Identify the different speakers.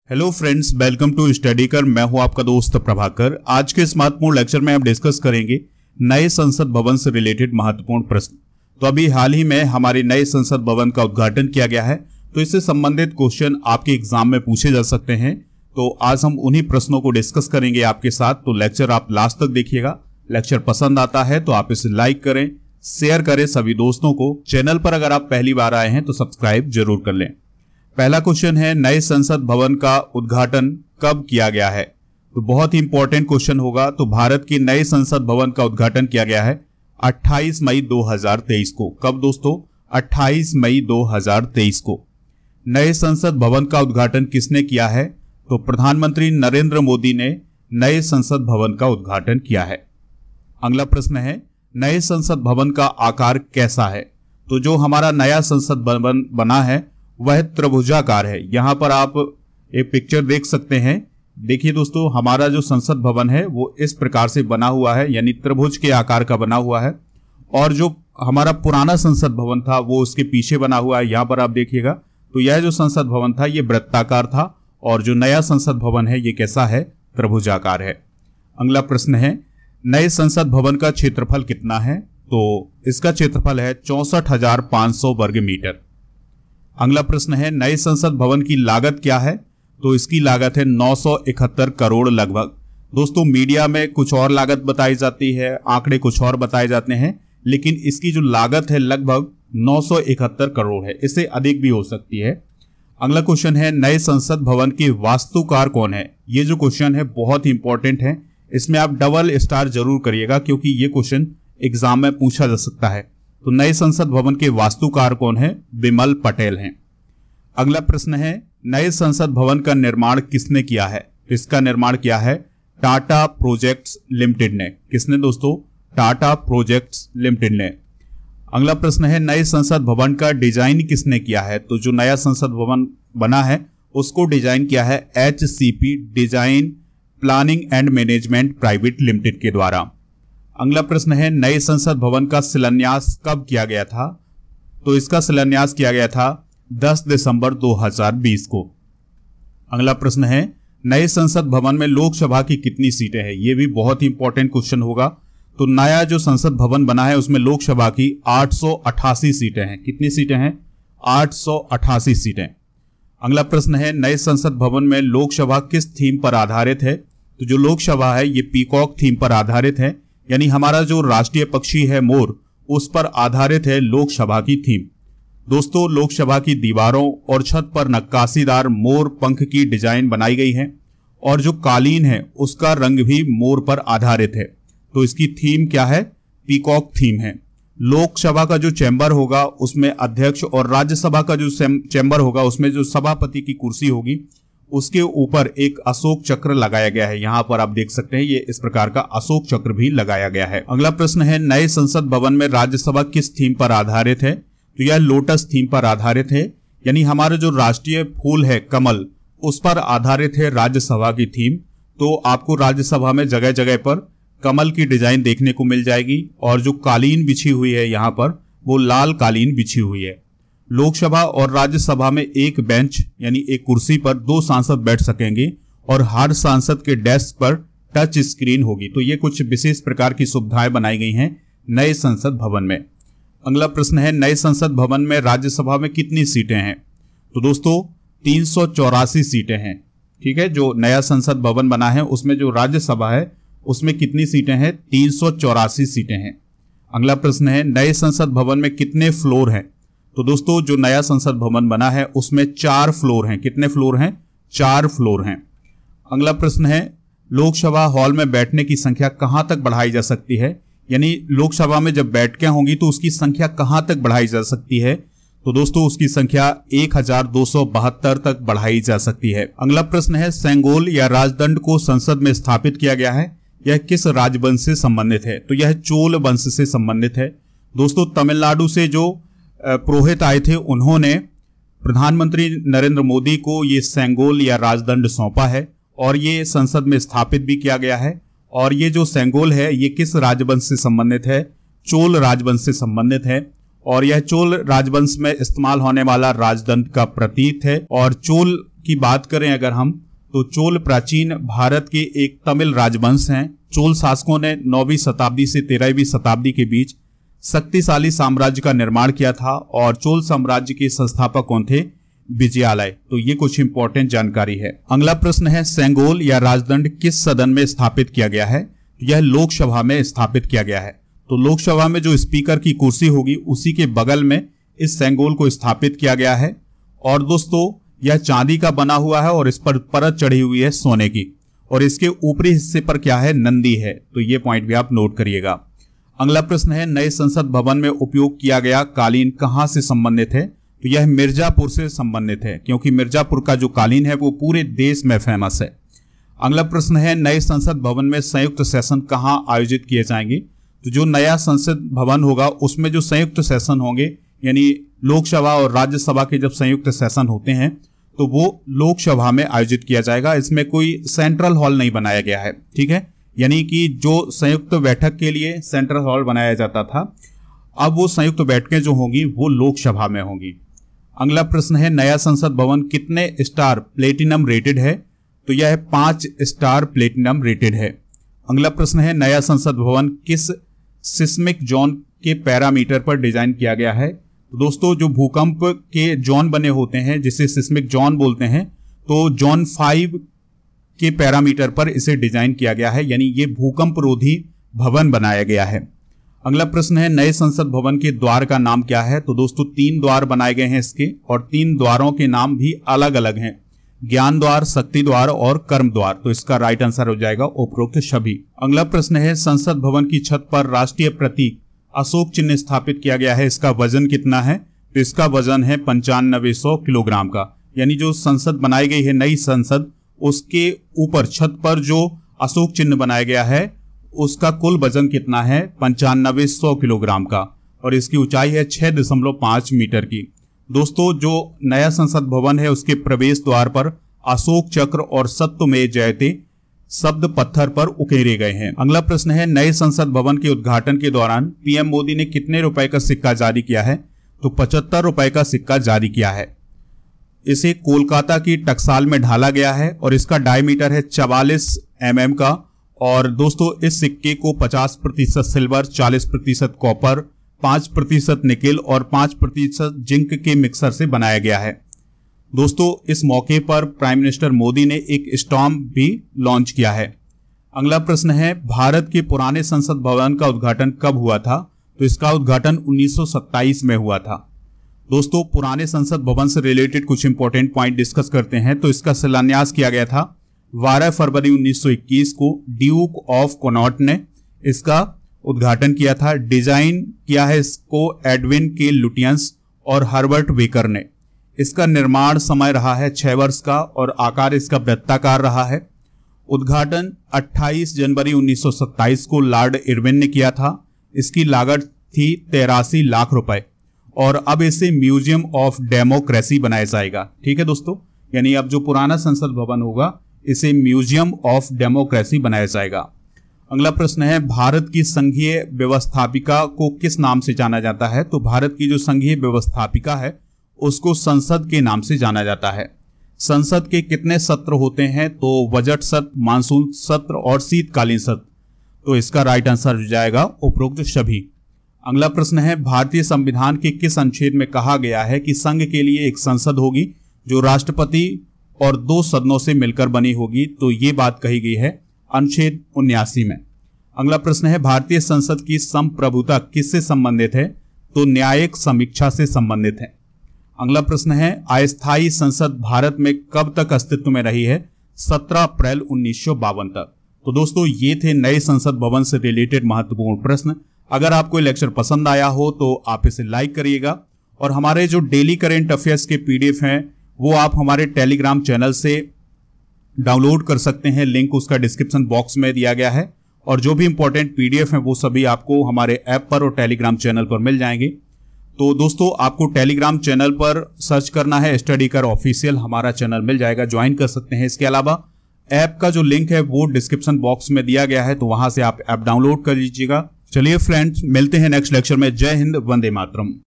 Speaker 1: Hello friends, welcome to study कर। मैं हूं आपका दोस्त प्रभाकर। आज के इस महत्वपूर्ण लेक्चर में हम डिस्कस करेंगे नए संसद भवन से रिलेटेड महत्वपूर्ण प्रश्न। तो अभी हाल ही में हमारे नए संसद भवन का उद्घाटन किया गया है, तो इससे संबंधित क्वेश्चन आपके एग्जाम में पूछे जा सकते हैं। तो आज हम उन्हीं प्रश्नों को डिस्कस करेंगे आपके साथ। तो लेक्चर आप लास्ट तक देखिएगा। लेक्चर पसंद आता है तो आप इसे लाइक करें, शेयर करें सभी दोस्तों को। चैनल पर अगर आप पहली बार आए हैं तो सब्सक्राइब जरूर कर लें। पहला क्वेश्चन है, नए संसद भवन का उद्घाटन कब किया गया है? तो बहुत ही इंपॉर्टेंट क्वेश्चन होगा। तो भारत की नए संसद भवन का उद्घाटन किया गया है 28 मई 2023 को। कब दोस्तों? 28 मई 2023 को। नए संसद भवन का उद्घाटन किसने किया है? तो प्रधानमंत्री नरेंद्र मोदी ने नए संसद भवन का उद्घाटन किया है। अगला प्रश्न है, नए संसद भवन का आकार कैसा है? तो जो हमारा नया संसद भवन बना है वह त्रिभुजाकार है। यहां पर आप एक पिक्चर देख सकते हैं। देखिए दोस्तों, हमारा जो संसद भवन है वो इस प्रकार से बना हुआ है, यानी त्रिभुज के आकार का बना हुआ है। और जो हमारा पुराना संसद भवन था वो उसके पीछे बना हुआ है। यहां पर आप देखिएगा, तो यह जो संसद भवन था ये वृत्ताकार था, और जो नया संसद भवन है ये कैसा है? त्रिभुजाकार है। अगला प्रश्न है, नए संसद भवन का क्षेत्रफल कितना है? तो इसका क्षेत्रफल है 64,500 वर्ग मीटर। अगला प्रश्न है, नए संसद भवन की लागत क्या है? तो इसकी लागत है 971 करोड़ लगभग। दोस्तों, मीडिया में कुछ और लागत बताई जाती है, आंकड़े कुछ और बताए जाते हैं, लेकिन इसकी जो लागत है लगभग 971 करोड़ है। इससे अधिक भी हो सकती है। अगला क्वेश्चन है, नए संसद भवन के वास्तुकार कौन है? ये जो क्वेश्चन है बहुत ही इंपॉर्टेंट है। इसमें आप डबल स्टार जरूर करिएगा, क्योंकि ये क्वेश्चन एग्जाम में पूछा जा सकता है। तो नए संसद भवन के वास्तुकार कौन है? विमल पटेल हैं। अगला प्रश्न है, नए संसद भवन का निर्माण किसने किया है? इसका निर्माण किया है टाटा प्रोजेक्ट्स लिमिटेड ने। किसने दोस्तों? टाटा प्रोजेक्ट्स लिमिटेड ने। अगला प्रश्न है, नए संसद भवन का डिजाइन किसने किया है? तो जो नया संसद भवन बना है उसको डिजाइन किया है HCP design planning and management private limited के द्वारा। अगला प्रश्न है, नए संसद भवन का शिलान्यास कब किया गया था? तो इसका शिलान्यास किया गया था 10 दिसंबर 2020 को। अगला प्रश्न है, नए संसद भवन में लोकसभा की कितनी सीटें हैं? यह भी बहुत ही इंपॉर्टेंट क्वेश्चन होगा। तो नया जो संसद भवन बना है उसमें लोकसभा की 888 सीटें हैं। कितनी सीटें हैं? 888 सीटें। अगला प्रश्न है, नए संसद भवन में लोकसभा किस थीम पर आधारित है? तो जो लोकसभा है ये पीकॉक थीम पर आधारित है, यानी हमारा जो राष्ट्रीय पक्षी है मोर, उस पर आधारित है लोकसभा की थीम। दोस्तों, लोकसभा की दीवारों और छत पर नक्काशीदार मोर पंख की डिजाइन बनाई गई है, और जो कालीन है उसका रंग भी मोर पर आधारित है। तो इसकी थीम क्या है? पीकॉक थीम है। लोकसभा का जो चैम्बर होगा उसमें अध्यक्ष, और राज्यसभा का जो चैम्बर होगा उसमें जो सभापति की कुर्सी होगी उसके ऊपर एक अशोक चक्र लगाया गया है। यहां पर आप देख सकते हैं ये इस प्रकार का अशोक चक्र भी लगाया गया है। अगला प्रश्न है, नए संसद भवन में राज्यसभा किस थीम पर आधारित है? तो यह लोटस थीम पर आधारित है, यानी हमारा जो राष्ट्रीय फूल है कमल, उस पर आधारित है राज्यसभा की थीम। तो आपको राज्यसभा में जगह जगह पर कमल की डिजाइन देखने को मिल जाएगी, और जो कालीन बिछी हुई है यहाँ पर वो लाल कालीन बिछी हुई है। लोकसभा और राज्यसभा में एक बेंच यानी एक कुर्सी पर 2 सांसद बैठ सकेंगे, और हर सांसद के डेस्क पर टच स्क्रीन होगी। तो ये कुछ विशेष प्रकार की सुविधाएं बनाई गई हैं नए संसद भवन में। अगला प्रश्न है, नए संसद भवन में राज्यसभा में कितनी सीटें हैं? तो दोस्तों 384 सीटें हैं। ठीक है, जो नया संसद भवन बना है उसमें जो राज्यसभा है उसमें कितनी सीटें हैं? 384 सीटें हैं। अगला प्रश्न है, नए संसद भवन में कितने फ्लोर हैं? तो दोस्तों, जो नया संसद भवन बना है उसमें 4 फ्लोर हैं। कितने फ्लोर हैं? 4 फ्लोर हैं। अगला प्रश्न है, लोकसभा हॉल में बैठने की संख्या कहां तक बढ़ाई जा सकती है? यानी लोकसभा में जब बैठकें होंगी तो उसकी संख्या कहां तक बढ़ाई जा सकती है? तो दोस्तों उसकी संख्या 1272 तक बढ़ाई जा सकती है। अगला प्रश्न है, सेंगोल या राजदंड को संसद में स्थापित किया गया है, यह किस राजवंश से संबंधित है? तो यह चोल वंश से संबंधित है। दोस्तों, तमिलनाडु से जो पुरोहित आए थे उन्होंने प्रधानमंत्री नरेंद्र मोदी को ये सेंगोल या राजदंड सौंपा है, और ये संसद में स्थापित भी किया गया है। और ये जो सेंगोल है ये किस राजवंश से संबंधित है? चोल राजवंश से संबंधित है। और यह चोल राजवंश में इस्तेमाल होने वाला राजदंड का प्रतीक है। और चोल की बात करें अगर हम, तो चोल प्राचीन भारत के एक तमिल राजवंश हैं। चोल शासकों ने 9वीं शताब्दी से 13वीं शताब्दी के बीच शक्तिशाली साम्राज्य का निर्माण किया था और चोल साम्राज्य के संस्थापक कौन थे? विजयालय। तो ये कुछ इंपॉर्टेंट जानकारी है। अगला प्रश्न है, सेंगोल या राजदंड किस सदन में स्थापित किया गया है? यह लोकसभा में स्थापित किया गया है। तो लोकसभा में जो स्पीकर की कुर्सी होगी उसी के बगल में इस सेंगोल को स्थापित किया गया है। और दोस्तों यह चांदी का बना हुआ है और इस पर परत चढ़ी हुई है सोने की, और इसके ऊपरी हिस्से पर क्या है? नंदी है। तो ये पॉइंट भी आप नोट करिएगा। अगला प्रश्न है, नए संसद भवन में उपयोग किया गया कालीन कहां से संबंधित है? तो यह मिर्जापुर से संबंधित है, क्योंकि मिर्जापुर का जो कालीन है वो पूरे देश में फेमस है। अगला प्रश्न है, नए संसद भवन में संयुक्त सेशन कहां आयोजित किए जाएंगे? तो जो नया संसद भवन होगा उसमें जो संयुक्त सेशन होंगे, यानी लोकसभा और राज्यसभा के जब संयुक्त सेशन होते हैं तो वो लोकसभा में आयोजित किया जाएगा। इसमें कोई सेंट्रल हॉल नहीं बनाया गया है, ठीक है। यानी कि जो संयुक्त बैठक के लिए सेंट्रल हॉल बनाया जाता था, अब वो संयुक्त बैठकें जो होंगी वो लोकसभा में होंगी। अगला प्रश्न है, नया संसद भवन कितने स्टार प्लेटिनम रेटेड है? तो यह 5 स्टार प्लेटिनम रेटेड है। अगला प्रश्न है, नया संसद भवन किस सिस्मिक जोन के पैरामीटर पर डिजाइन किया गया है? तो दोस्तों जो भूकंप के जोन बने होते हैं जिसे सिस्मिक जोन बोलते हैं, तो जोन 5 के पैरामीटर पर इसे डिजाइन किया गया है, यानी ये भूकंप रोधी भवन बनाया गया है। अगला प्रश्न है, नए संसद भवन के द्वार का नाम क्या है? तो दोस्तों 3 द्वार बनाए गए हैं इसके, और 3 द्वारों के नाम भी अलग अलग हैं, ज्ञान द्वार, शक्ति द्वार और कर्म द्वार। तो इसका राइट आंसर हो जाएगा उपरोक्त सभी। अगला प्रश्न है, संसद भवन की छत पर राष्ट्रीय प्रतीक अशोक चिन्ह स्थापित किया गया है, इसका वजन कितना है? तो इसका वजन है 9500 किलोग्राम का। यानी जो संसद बनाई गई है नई संसद, उसके ऊपर छत पर जो अशोक चिन्ह बनाया गया है उसका कुल वजन कितना है? 9500 किलोग्राम का, और इसकी ऊंचाई है 6.5 मीटर की। दोस्तों जो नया संसद भवन है उसके प्रवेश द्वार पर अशोक चक्र और सत्यमेव जयते शब्द पत्थर पर उकेरे गए हैं। अगला प्रश्न है, नए संसद भवन के उद्घाटन के दौरान पीएम मोदी ने कितने रुपए का सिक्का जारी किया है? तो 75 रुपए का सिक्का जारी किया है। इसे कोलकाता की टकसाल में ढाला गया है और इसका डायमीटर है 44 mm का। और दोस्तों इस सिक्के को 50% सिल्वर, 40% कॉपर, 5% निकेल और 5% जिंक के मिक्सर से बनाया गया है। दोस्तों इस मौके पर प्राइम मिनिस्टर मोदी ने एक स्टैम्प भी लॉन्च किया है। अगला प्रश्न है, भारत के पुराने संसद भवन का उद्घाटन कब हुआ था? तो इसका उद्घाटन 1927 में हुआ था। दोस्तों पुराने संसद भवन से रिलेटेड कुछ इंपॉर्टेंट पॉइंट डिस्कस करते हैं। तो इसका शिलान्यास किया गया था 12 फरवरी 1921 को ड्यूक ऑफ कनॉट ने इसका उद्घाटन किया था। डिजाइन किया है इसको एडविन के लुटियंस और हर्बर्ट बेकर ने। इसका निर्माण समय रहा है 6 वर्ष का और आकार इसका वृत्ताकार रहा है। उद्घाटन 28 जनवरी 1927 को लॉर्ड इरविन ने किया था। इसकी लागत थी 83 लाख रुपए और अब इसे म्यूजियम ऑफ डेमोक्रेसी बनाया जाएगा। ठीक है दोस्तों, यानी अब जो पुराना संसद भवन होगा इसे म्यूजियम ऑफ डेमोक्रेसी बनाया जाएगा। अगला प्रश्न है, भारत की संघीय व्यवस्थापिका को किस नाम से जाना जाता है? तो भारत की जो संघीय व्यवस्थापिका है उसको संसद के नाम से जाना जाता है। संसद के कितने सत्र होते हैं? तो बजट सत्र, मानसून सत्र और शीतकालीन सत्र। तो इसका राइट आंसर हो जाएगा उपरोक्त सभी। अगला प्रश्न है, भारतीय संविधान के किस अनुच्छेद में कहा गया है कि संघ के लिए एक संसद होगी जो राष्ट्रपति और 2 सदनों से मिलकर बनी होगी? तो ये बात कही गई है अनुच्छेद 79 में। अगला प्रश्न है, भारतीय संसद की संप्रभुता किससे संबंधित है? तो न्यायिक समीक्षा से संबंधित है। अगला प्रश्न है, अस्थायी संसद भारत में कब तक अस्तित्व में रही है? 17 अप्रैल 1952 तक। तो दोस्तों ये थे नए संसद भवन से रिलेटेड महत्वपूर्ण प्रश्न। अगर आपको लेक्चर पसंद आया हो तो आप इसे लाइक करिएगा, और हमारे जो डेली करेंट अफेयर्स के PDF हैं वो आप हमारे टेलीग्राम चैनल से डाउनलोड कर सकते हैं। लिंक उसका डिस्क्रिप्शन बॉक्स में दिया गया है, और जो भी इंपॉर्टेंट PDF हैं वो सभी आपको हमारे ऐप पर और टेलीग्राम चैनल पर मिल जाएंगे। तो दोस्तों आपको टेलीग्राम चैनल पर सर्च करना है स्टडी कर ऑफिशियल, हमारा चैनल मिल जाएगा, ज्वाइन कर सकते हैं। इसके अलावा ऐप का जो लिंक है वो डिस्क्रिप्शन बॉक्स में दिया गया है, तो वहां से आप ऐप डाउनलोड कर लीजिएगा। चलिए फ्रेंड्स, मिलते हैं नेक्स्ट लेक्चर में। जय हिंद, वंदे मातरम।